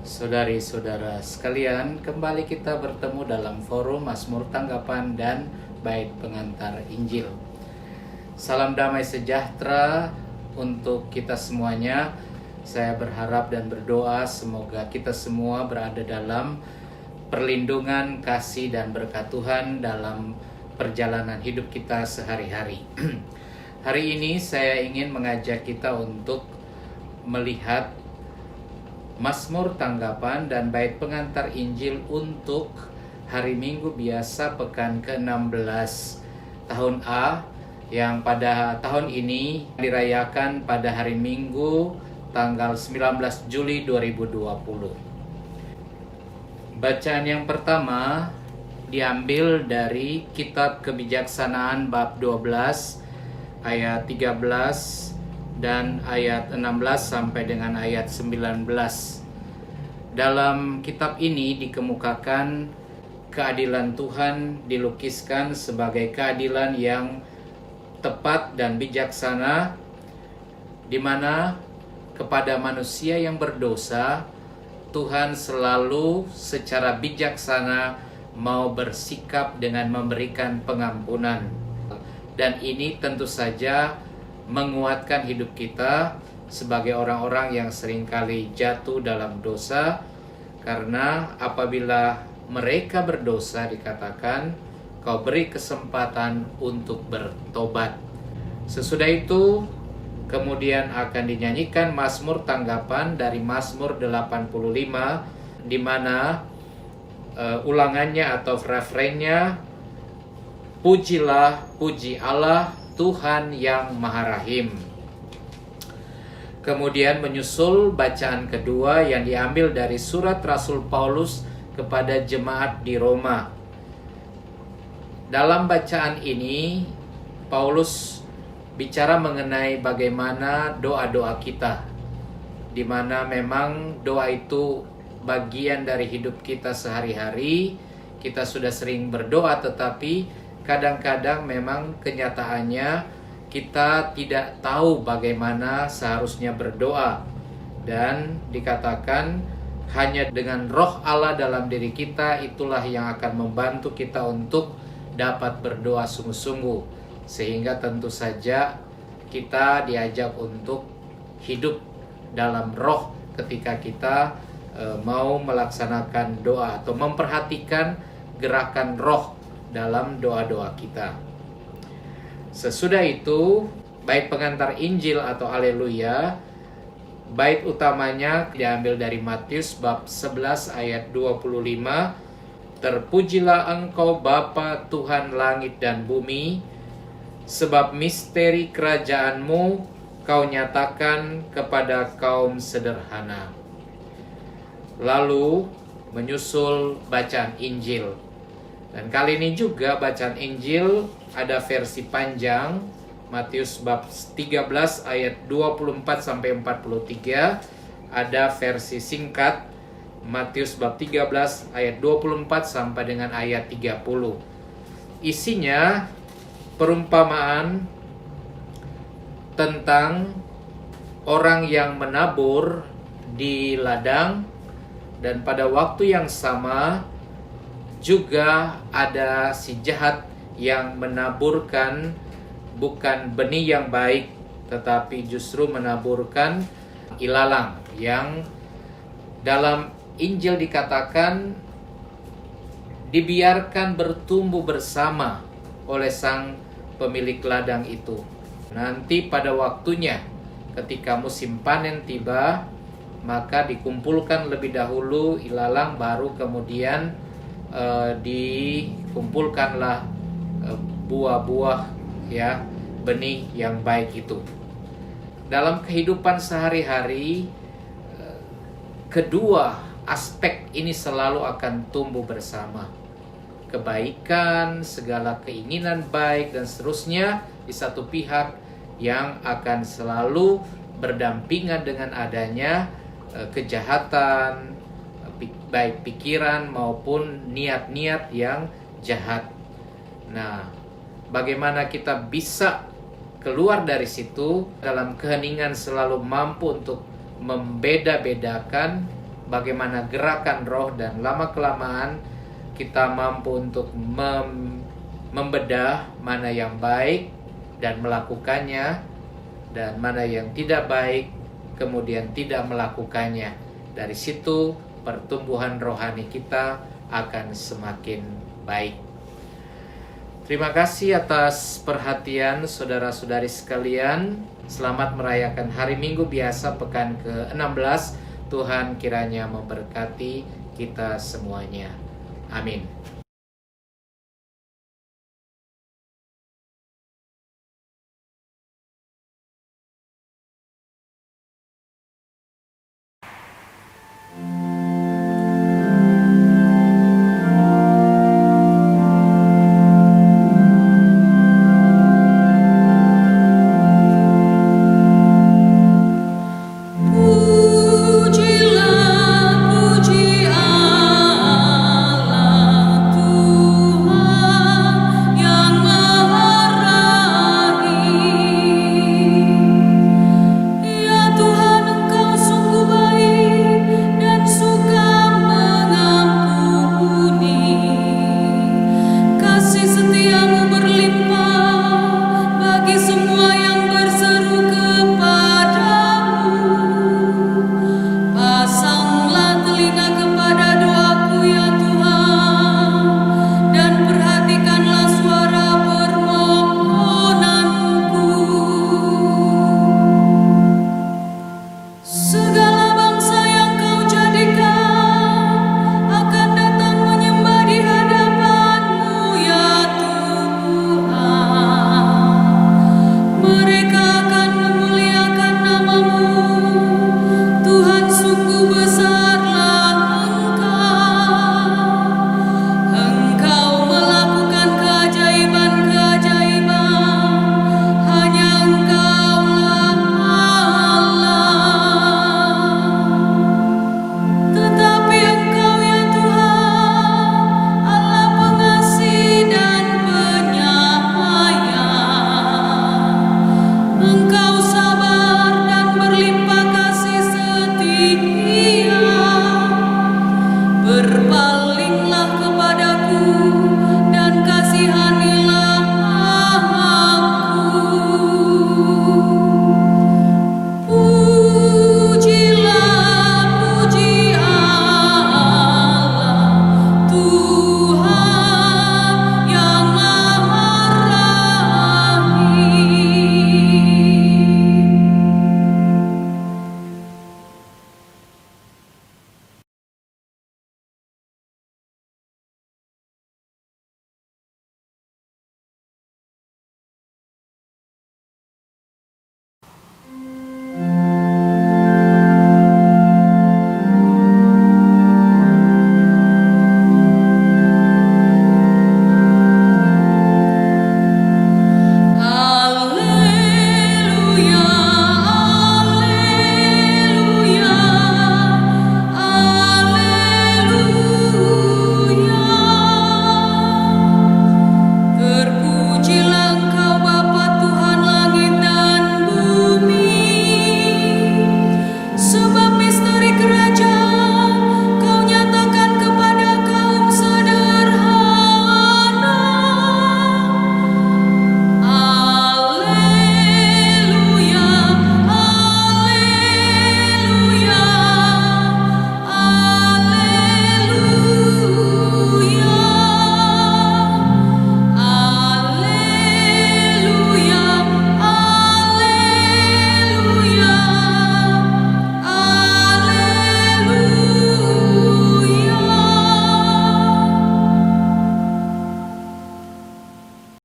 Saudari-saudara sekalian, kembali kita bertemu dalam forum Mazmur Tanggapan dan Bait Pengantar Injil. Salam damai sejahtera untuk kita semuanya. Saya berharap dan berdoa semoga kita semua berada dalam perlindungan, kasih, dan berkat Tuhan dalam perjalanan hidup kita sehari-hari. Hari ini saya ingin mengajak kita untuk melihat Mazmur Tanggapan dan Bait Pengantar Injil untuk hari Minggu biasa pekan ke-16 tahun A yang pada tahun ini dirayakan pada hari Minggu tanggal 19 Juli 2020. Bacaan yang pertama diambil dari Kitab Kebijaksanaan bab 12 ayat 13 dan ayat 16 sampai dengan ayat 19. Dalam kitab ini dikemukakan keadilan Tuhan dilukiskan sebagai keadilan yang tepat dan bijaksana, di mana kepada manusia yang berdosa Tuhan selalu secara bijaksana mau bersikap dengan memberikan pengampunan. Dan ini tentu saja menguatkan hidup kita sebagai orang-orang yang seringkali jatuh dalam dosa, karena apabila mereka berdosa dikatakan kau beri kesempatan untuk bertobat. Sesudah itu kemudian akan dinyanyikan Mazmur Tanggapan dari Mazmur 85, di mana ulangannya atau refrennya, pujilah, puji Allah Tuhan yang Maha Rahim. Kemudian menyusul bacaan kedua yang diambil dari surat Rasul Paulus kepada jemaat di Roma. Dalam bacaan ini Paulus bicara mengenai bagaimana doa-doa kita, di mana memang doa itu bagian dari hidup kita sehari-hari. Kita sudah sering berdoa, tetapi kadang-kadang memang kenyataannya kita tidak tahu bagaimana seharusnya berdoa. Dan dikatakan hanya dengan roh Allah dalam diri kita itulah yang akan membantu kita untuk dapat berdoa sungguh-sungguh. Sehingga tentu saja kita diajak untuk hidup dalam roh ketika kita mau melaksanakan doa atau memperhatikan gerakan roh dalam doa-doa kita. Sesudah itu, bait pengantar Injil atau Haleluya, bait utamanya diambil dari Matius bab 11 ayat 25. Terpujilah Engkau Bapa Tuhan langit dan bumi, sebab misteri kerajaan-Mu Kau nyatakan kepada kaum sederhana. Lalu menyusul bacaan Injil. Dan kali ini juga bacaan Injil ada versi panjang, Matius bab 13 ayat 24 sampai 43, ada versi singkat Matius bab 13 ayat 24 sampai dengan ayat 30. Isinya perumpamaan tentang orang yang menabur di ladang, dan pada waktu yang sama juga ada si jahat yang menaburkan bukan benih yang baik, tetapi justru menaburkan ilalang yang dalam Injil dikatakan dibiarkan bertumbuh bersama oleh sang pemilik ladang itu. Nanti pada waktunya ketika musim panen tiba, maka dikumpulkan lebih dahulu ilalang, baru kemudian dikumpulkanlah buah-buah, ya, benih yang baik itu. Dalam kehidupan sehari-hari, kedua aspek ini selalu akan tumbuh bersama. Kebaikan, segala keinginan baik dan seterusnya di satu pihak yang akan selalu berdampingan dengan adanya kejahatan, baik pikiran maupun niat-niat yang jahat. Nah, bagaimana kita bisa keluar dari situ dalam keheningan, selalu mampu untuk membeda-bedakan bagaimana gerakan roh, dan lama-kelamaan kita mampu untuk membedah mana yang baik dan melakukannya, dan mana yang tidak baik kemudian tidak melakukannya. Dari situ pertumbuhan rohani kita akan semakin baik. Terima kasih atas perhatian saudara-saudari sekalian. Selamat merayakan hari Minggu biasa pekan ke-16. Tuhan kiranya memberkati kita semuanya. Amin.